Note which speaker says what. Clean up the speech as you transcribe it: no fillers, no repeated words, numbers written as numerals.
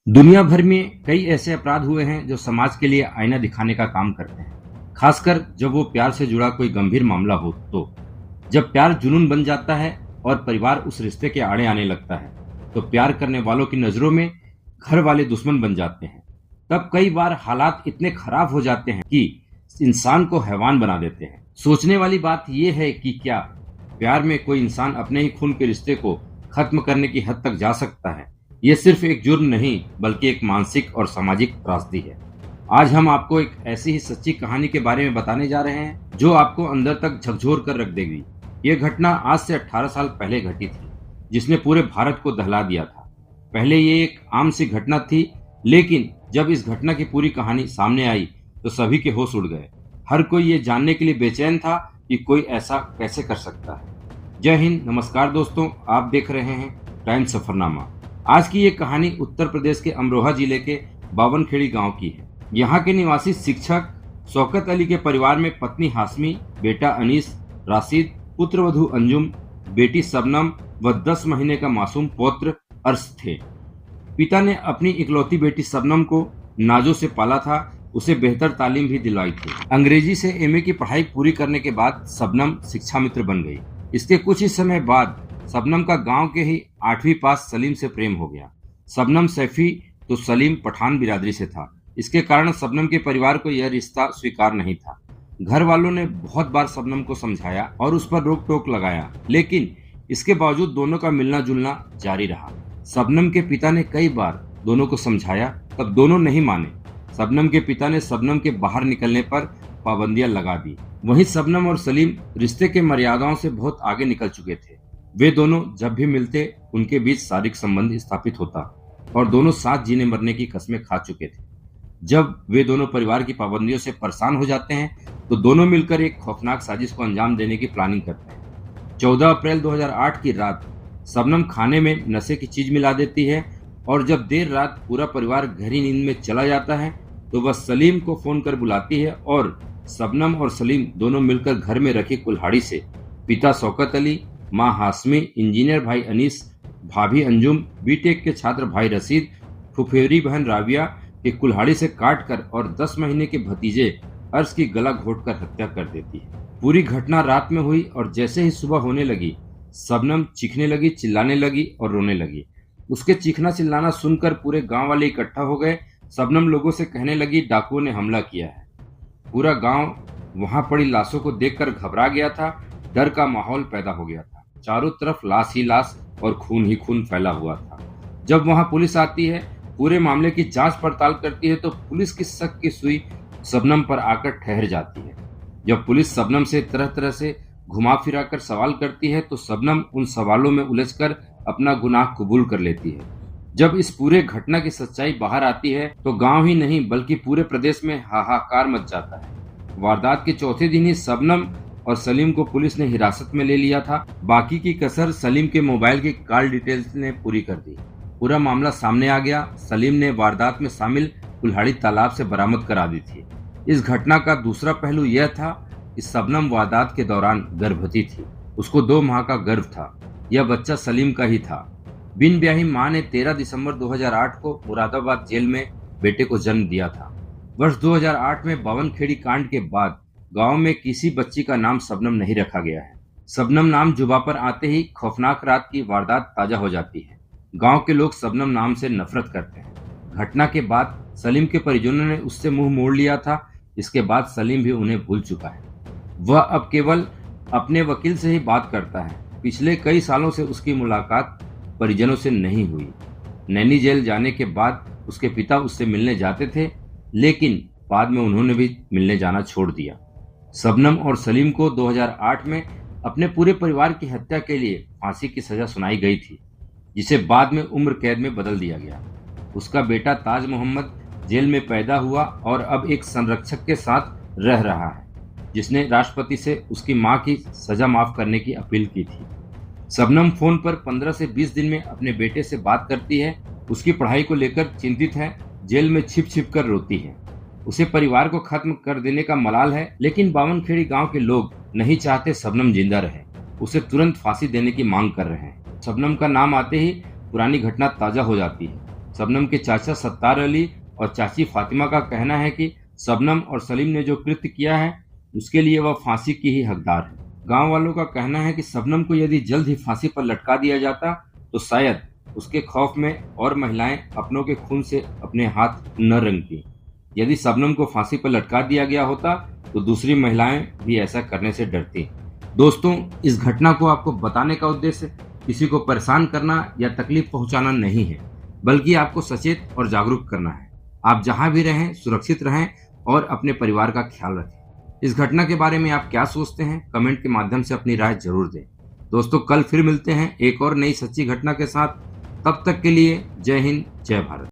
Speaker 1: दुनिया भर में कई ऐसे अपराध हुए हैं जो समाज के लिए आईना दिखाने का काम करते हैं, खासकर जब वो प्यार से जुड़ा कोई गंभीर मामला हो तो। जब प्यार जुनून बन जाता है और परिवार उस रिश्ते के आड़े आने लगता है, तो प्यार करने वालों की नजरों में घर वाले दुश्मन बन जाते हैं। तब कई बार हालात इतने खराब हो जाते हैं कि इंसान को हैवान बना देते हैं। सोचने वाली बात यह है कि क्या प्यार में कोई इंसान अपने ही खून के रिश्ते को खत्म करने की हद तक जा सकता है। ये सिर्फ एक जुर्म नहीं, बल्कि एक मानसिक और सामाजिक त्रासदी है। आज हम आपको एक ऐसी ही सच्ची कहानी के बारे में बताने जा रहे हैं जो आपको अंदर तक झकझोर कर रख देगी। ये घटना आज से 18 साल पहले घटी थी, जिसने पूरे भारत को दहला दिया था। पहले ये एक आम सी घटना थी, लेकिन जब इस घटना की पूरी कहानी सामने आई तो सभी के होश उड़ गए। हर कोई ये जानने के लिए बेचैन था कि कोई ऐसा कैसे कर सकता है। जय हिंद, नमस्कार दोस्तों, आप देख रहे हैं टाइम सफरनामा। आज की ये कहानी उत्तर प्रदेश के अमरोहा जिले के बावनखेड़ी गांव की है। यहाँ के निवासी शिक्षक शौकत अली के परिवार में पत्नी हाशमी, बेटा अनीस, राशिद, पुत्रवधू अंजुम, बेटी शबनम व 10 महीने का मासूम पौत्र अर्श थे। पिता ने अपनी इकलौती बेटी शबनम को नाजों से पाला था, उसे बेहतर तालीम भी दिलवाई थी। अंग्रेजी से एमए की पढ़ाई पूरी करने के बाद शबनम शिक्षा मित्र बन गई। इसके कुछ ही समय बाद शबनम का गांव के ही 8वीं पास सलीम से प्रेम हो गया। शबनम सैफी तो सलीम पठान बिरादरी से था। इसके कारण शबनम के परिवार को यह रिश्ता स्वीकार नहीं था। घर वालों ने बहुत बार शबनम को समझाया और उस पर रोक टोक लगाया, लेकिन इसके बावजूद दोनों का मिलना जुलना जारी रहा। शबनम के पिता ने कई बार दोनों को समझाया, तब दोनों नहीं माने। शबनम के पिता ने शबनम के बाहर निकलने पर पाबंदियां लगा दी। वहीं शबनम और सलीम रिश्ते के मर्यादाओं से बहुत आगे निकल चुके थे। वे दोनों जब भी मिलते उनके बीच शारीरिक संबंध स्थापित होता और दोनों साथ जीने मरने की कस्में खा चुके थे। जब वे दोनों परिवार की पाबंदियों से परेशान हो जाते हैं तो दोनों मिलकर एक खौफनाक साजिश को अंजाम देने की प्लानिंग करते हैं। 14 अप्रैल 2008 की रात शबनम खाने में नशे की चीज मिला देती है और जब देर रात पूरा परिवार गहरी नींद में चला जाता है तो वह सलीम को फोन कर बुलाती है और शबनम और सलीम दोनों मिलकर घर में रखी कुल्हाड़ी से पिता शौकत अली, माँ हाशमी, इंजीनियर भाई अनीस, भाभी अंजुम, बीटेक के छात्र भाई रशीद, फुफेरी बहन राबिया के कुल्हाड़ी से काटकर और 10 महीने के भतीजे अर्श की गला घोटकर हत्या कर देती है। पूरी घटना रात में हुई और जैसे ही सुबह होने लगी, शबनम चीखने लगी, चिल्लाने लगी और रोने लगी। उसके चीखना चिल्लाना सुनकर पूरे गांव वाले इकट्ठा हो गए। शबनम लोगों से कहने लगी, डाकुओं ने हमला किया है। पूरा गांव वहां पड़ी लाशों को देखकर घबरा गया था। डर का माहौल पैदा हो गया था। चारों तरफ लाश ही लाश और खून ही खून फैला हुआ था। जब वहां पुलिस आती है, पूरे मामले की जांच पड़ताल करती है, तो पुलिस की शक की सुई शबनम पर आकर ठहर जाती है। जब पुलिस शबनम से तरह तरह से घुमा फिरा कर सवाल करती है तो शबनम उन सवालों में उलझकर अपना गुनाह कबूल कर लेती है। जब इस पूरे घटना की सच्चाई बाहर आती है तो गांव ही नहीं बल्कि पूरे प्रदेश में हाहाकार मच जाता है। वारदात के चौथे दिन ही शबनम और सलीम को पुलिस ने हिरासत में ले लिया था। बाकी की कसर सलीम के मोबाइल की कॉल डिटेल्स ने पूरी कर दी। पूरा मामला सामने आ गया। सलीम ने वारदात में शामिल कुल्हाड़ी तालाब से बरामद करा दी थी। इस घटना का दूसरा पहलू यह था कि शबनम वारदात के दौरान गर्भवती थी। उसको 2 माह का गर्भ था। यह बच्चा सलीम का ही था। बिन ब्याही मां ने 13 दिसंबर 2008 को मुरादाबाद जेल में बेटे को जन्म दिया था। वर्ष 2008 में बावनखेड़ी कांड के बाद गांव में किसी बच्ची का नाम शबनम नहीं रखा गया है। शबनम नाम जुबां पर आते ही खौफनाक रात की वारदात ताजा हो जाती है। गांव के लोग शबनम नाम से नफरत करते हैं। घटना के बाद सलीम के परिजनों ने उससे मुंह मोड़ लिया था। इसके बाद सलीम भी उन्हें भूल चुका है। वह अब केवल अपने वकील से ही बात करता है। पिछले कई सालों से उसकी मुलाकात परिजनों से नहीं हुई। नैनी जेल जाने के बाद उसके पिता उससे मिलने जाते थे, लेकिन बाद में उन्होंने भी मिलने जाना छोड़ दिया। शबनम और सलीम को 2008 में अपने पूरे परिवार की हत्या के लिए फांसी की सजा सुनाई गई थी, जिसे बाद में उम्र कैद में बदल दिया गया। उसका बेटा ताज मोहम्मद जेल में पैदा हुआ और अब एक संरक्षक के साथ रह रहा है, जिसने राष्ट्रपति से उसकी मां की सजा माफ करने की अपील की थी। शबनम फोन पर 15 से 20 दिन में अपने बेटे से बात करती है। उसकी पढ़ाई को लेकर चिंतित है। जेल में छिप छिप कर रोती है। उसे परिवार को खत्म कर देने का मलाल है, लेकिन बावनखेड़ी गांव के लोग नहीं चाहते शबनम जिंदा रहे। उसे तुरंत फांसी देने की मांग कर रहे हैं। शबनम का नाम आते ही पुरानी घटना ताजा हो जाती है। शबनम के चाचा सत्तार अली और चाची फातिमा का कहना है कि शबनम और सलीम ने जो कृत्य किया है उसके लिए वह फांसी की ही हकदार है। गांव वालों का कहना है कि शबनम को यदि जल्द ही फांसी पर लटका दिया जाता तो शायद उसके खौफ में और महिलाएं अपनों के खून से अपने हाथ न रंगती। यदि शबनम को फांसी पर लटका दिया गया होता तो दूसरी महिलाएं भी ऐसा करने से डरती। दोस्तों, इस घटना को आपको बताने का उद्देश्य किसी को परेशान करना या तकलीफ पहुंचाना नहीं है, बल्कि आपको सचेत और जागरूक करना है। आप जहां भी रहें सुरक्षित रहें और अपने परिवार का ख्याल रखें। इस घटना के बारे में आप क्या सोचते हैं, कमेंट के माध्यम से अपनी राय जरूर दें। दोस्तों, कल फिर मिलते हैं एक और नई सच्ची घटना के साथ। तब तक के लिए जय हिंद, जय भारत।